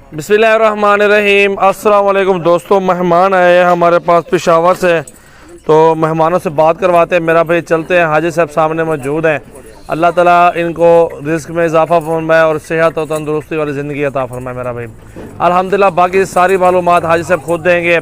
बिस्मिल्लाहिर्रहमानिर्रहीम। अस्सलाम वालेकुम दोस्तों, मेहमान आए हैं हमारे पास पेशावर से, तो मेहमानों से बात करवाते हैं। मेरा भाई चलते हैं, हाजी साहब सामने मौजूद हैं। अल्लाह ताला इनको रिस्क में इजाफ़ा फरमाए और सेहत और तंदुरुस्ती वाली ज़िंदगी अता फरमाए मेरा भाई। अल्हम्दुलिल्लाह बाकी सारी मालूमात हाजी साहब खुद देंगे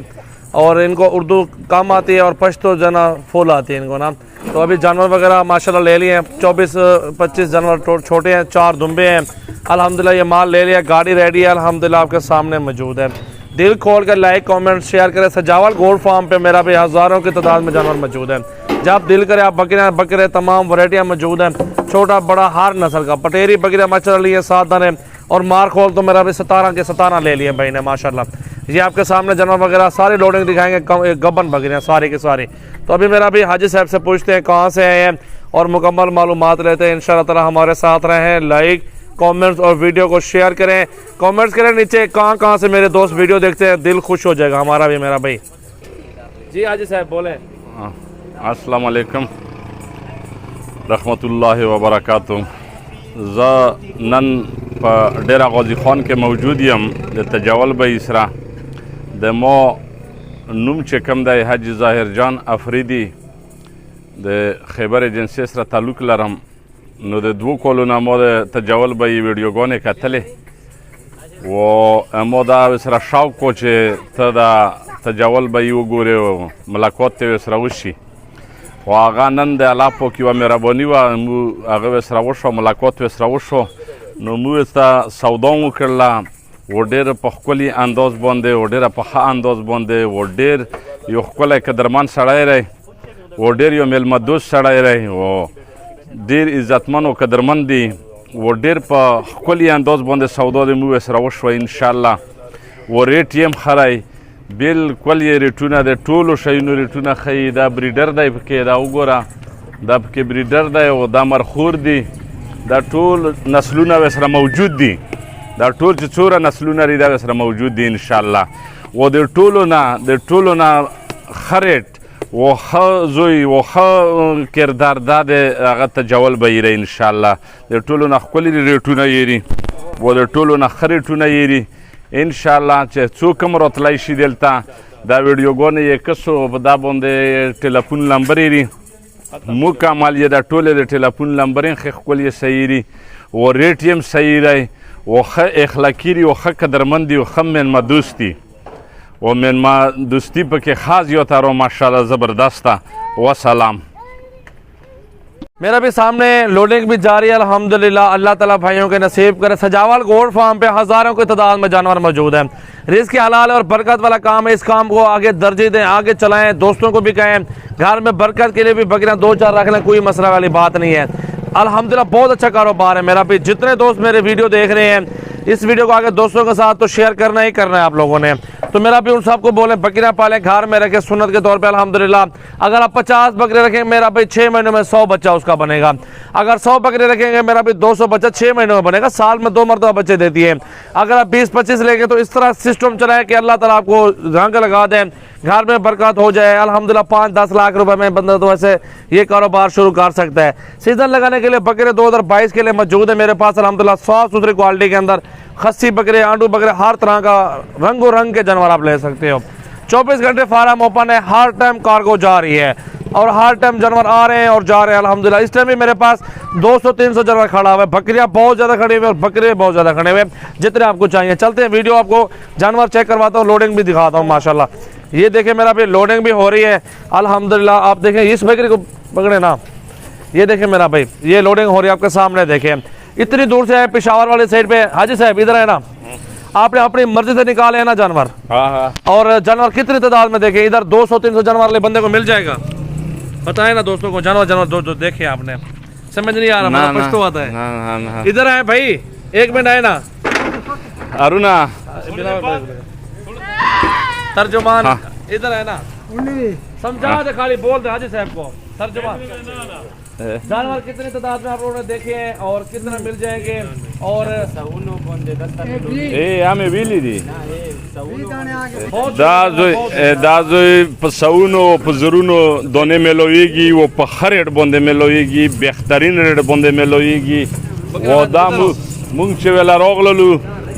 और इनको उर्दू कम आती है और पश्तो जना फुल आती है इनको ना। तो अभी जानवर वगैरह माशाल्लाह ले लिए हैं, 24-25 जानवर छोटे हैं, 4 दुम्बे हैं। अल्हम्दुलिल्लाह ये माल ले लिया, गाड़ी रेडी है अल्हम्दुलिल्लाह आपके सामने मौजूद है। दिल खोल कर लाइक कमेंट शेयर करें। सजावल गोल्ड फार्म पे मेरा भी हज़ारों की तादाद में जानवर मौजूद है। जब दिल करे आप बकरे तमाम वैरायटियाँ मौजूद हैं, छोटा बड़ा हर नस्ल का। पटेरी बकरियाँ माशा लिए 7 दाने और मार खोल तो मेरा भी 17 के 17 ले लिए भाई ने माशाल्लाह। ये आपके सामने जानवर वगैरह सारी लोडिंग दिखाएंगे, गबन बकरियाँ सारी की सारी। तो अभी मेरा भी हाजी साहब से पूछते हैं कहाँ से आए हैं और मुकम्मल मालूमात लेते हैं। इंशाअल्लाह ताला हमारे साथ रहें, लाइक कमेंट्स और वीडियो को शेयर करें, कमेंट्स करें नीचे कहाँ से मेरे दोस्त वीडियो देखते हैं, दिल खुश हो जाएगा हमारा भी मेरा भाई। जी हाजी साहब बोले। अस्सलाम वालेकुम रहमतुल्लाहि व बरकातुहू। नन डेरा गाजी खान के मौजूदियम द तजावल भाई इसरा द मो नुम चकम द हाजी ज़ाहिर जान अफरीदी द खैबर एजेंसी इसरा ताल्लुक लरम नो द 2 कोलोना मो द तजावल भाई वीडियो गोने कतले वो मोदा इसरा शौक को चे तदा तजावल भाई वो गोरे मुलाकात ते इसरा उशी वागा नंद अलापो की वा मेरा बनी वा मु आगे इसरा वशो मुलाकात इसरा वशो नो मु इसरा सौदाओं करला वो डेर पखकोली अंदाज बंदे वो डेर पखा अंदाज बंदे वो डेर यो खकोला कदरमान सड़ाए रहे वो डेर यो मेलमदोस सड़ाए रहे वो डेर इज्जतमन और कदरमंदी वो डेर पखकोली अंदाज बंदे सौदा दे मु इसरा वशो इंशाल्लाह वो रेट यम खराई बिल्कुल ये रेटूना दे टोलो शयूनो रेटूना खई दा ब्रीडर दा के दा उगोरा दा के ब्रीडर दा वो दा मरखूर दी दा टोल नस्लुना वैसरा मौजूद दी दा टोल चोरा नस्लुना री दा वैसरा मौजूद दी इंशाल्लाह। वो दे टोलो ना खरेट वो जोई वो किरदार दा दे अगर तजावल बईरे इंशाल्लाह। दे टोलो ना खोली रेटूना येरी वो दे टोलो ना खरेटूना येरी इंशाल्लाह चे चूकम रोतलाइशी देलता दा वीडियो गोने ये कसो बदा बंदे टेलीफोन नंबर येरी मुकम्मल ये दा टोले दे टेलीफोन नंबर इन खल ये सहीरी वो रेटियम सही रहे वो ख अखलाकीरी वो ख कदरमंदी वो खम में दोस्ती वो में दोस्ती पे के खास यो तारो माशाल्लाह ज़बरदस्ता। वसलाम। मेरा भी सामने लोडिंग भी जारी है अल्हम्दुलिल्लाह। अल्लाह ताला भाइयों के नसीब करे। सजावल गोल्ड फार्म पे हज़ारों की तादाद में जानवर मौजूद हैं। रिस्क हलाल और बरकत वाला काम है। इस काम को आगे दर्जे दें, आगे चलाएं, दोस्तों को भी कहें। घर में बरकत के लिए भी बकरियां 2-4 रख लें, कोई मसला वाली बात नहीं है। अल्हम्दुलिल्लाह बहुत अच्छा कारोबार है मेरा भी। जितने दोस्त मेरे वीडियो देख रहे हैं इस वीडियो को आगे दोस्तों के साथ तो शेयर करना ही करना है आप लोगों ने। तो मेरा भी उन सबको बोले बकरियां पालें, घर में रखें सुन्नत के तौर पे अल्हम्दुलिल्लाह। अगर आप 50 बकरे रखेंगे मेरा भाई 6 महीनों में 100 बच्चा उसका बनेगा। अगर 100 बकरे रखेंगे मेरा भी 200 बच्चा 6 महीनों में बनेगा। साल में 2 मरतबा बच्चे देती है। अगर आप 20-25 लेंगे तो इस तरह सिस्टम चलाएं कि अल्लाह ताला आपको रंग लगा दें, घर में बरकत हो जाए। अल्हम्दुलिल्लाह 5-10 लाख रुपए में बंदा तो वैसे ये कारोबार शुरू कर सकता है। सीजन लगाने के लिए बकरे 2022 के लिए मौजूद है मेरे पास अल्हम्दुलिल्लाह। साफ सुथरी क्वालिटी के अंदर खस्सी बकरे, आंडू बकरे, हर तरह का रंगो रंग के जानवर आप ले सकते हो। 24 घंटे फार्म ओपन है, हर टाइम कार्गो जा रही है और हर टाइम जानवर आ रहे हैं और जा रहे हैं अल्हम्दुलिल्लाह। इस टाइम भी मेरे पास 200-300 जानवर खड़ा हुआ है। बकरियां बहुत ज़्यादा खड़ी हुई है और बकरे बहुत ज़्यादा खड़े हुए हैं, जितने आपको चाहिए। चलते हैं, वीडियो आपको जानवर चेक करवाता हूँ, लोडिंग भी दिखाता हूँ माशाल्लाह। ये देखें मेरा भाई लोडिंग भी हो रही है अल्हम्दुलिल्लाह। आप देखें इस बकरी को पकड़े ना, ये देखें मेरा भाई ये लोडिंग हो रही है आपके सामने। देखें इतनी दूर से है, पेशावर वाली साइड पे। हाजी साहब इधर है ना, आपने अपनी मर्जी से निकाले हैं ना जानवर। हाँ। और जानवर कितनी तादाद में देखें, इधर 200-300 जानवर वाले बंदे को मिल जाएगा। बताए ना दोस्तों को जानवर जो देखे आपने, समझ नहीं आ रहा पछतो आता है। इधर आए भाई, 1 मिनट आए ना अरुणा तर्जुमान इधर है ना, समझा दे खाली बोल दे हाजी साहब को तर्जुमान। जानवर कितने तादाद में आप लोगों ने देखे हैं और कितने मिल जाएंगे। और हमें बिली दी दाजोई पसौनो पजरुनो दोने में लोएगी वो पखरेट बंदे में लोएगी बेहतरीन रेट बंदे में लोएगी वो दाम मुंचे वेला रोगलू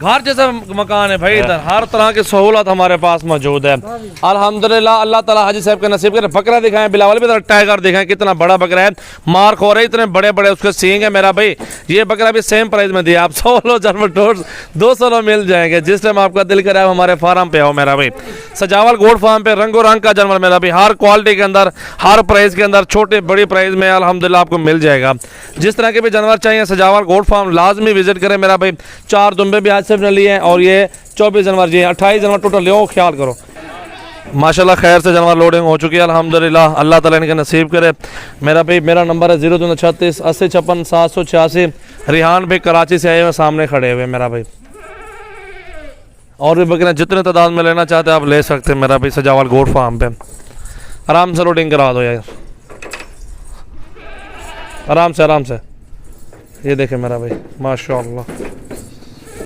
घर जैसा मकान है भाई इधर हर तरह की सहूलत हमारे पास मौजूद है अल्हम्दुलिल्लाह। अल्लाह ताला हाजी साहब का नसीब करे। बकरा दिखाएं बिलावल भी टाइगर दिखाएं कितना बड़ा बकरा है, मार खो रहे इतने बड़े बड़े उसके सींग है मेरा भाई। ये बकरा भी सेम प्राइस में दिया आप 100 लो जर्मन टोर्स 200 लो मिल जाएंगे। जिस टाइम आपका दिल करे आप हमारे फार्म पे आओ मेरा भाई। सजावल गोड फार्म पे रंगो रंग का जानवर मेरा भाई हर क्वालिटी के अंदर हर प्राइस के अंदर छोटे बड़ी प्राइस में अल्हम्दुलिल्लाह आपको मिल जाएगा। जिस तरह के भी जानवर चाहिए सजावल गोड फार्म लाजमी विजिट करें मेरा भाई। 4 दुम्बे भी आज से ने लिए हैं और ये 24 जानवर जी 28 जानवर टोटल ले ख्याल करो माशाल्लाह। खैर से जानवर लोडिंग हो चुकी है अल्हम्दुलिल्लाह। अल्लाह ताला इनके नसीब करे मेरा भाई। मेरा नंबर है 0236 80 56 786। रिहान भाई कराची से आए हुए सामने खड़े हुए मेरा भाई। और भी बकरियाँ जितने तादाद में लेना चाहते हैं आप ले सकते हैं मेरा भाई। सजावल गोड फार्म पे आराम से लोडिंग करा दो यार, आराम से। ये देखें मेरा भाई माशाल्लाह।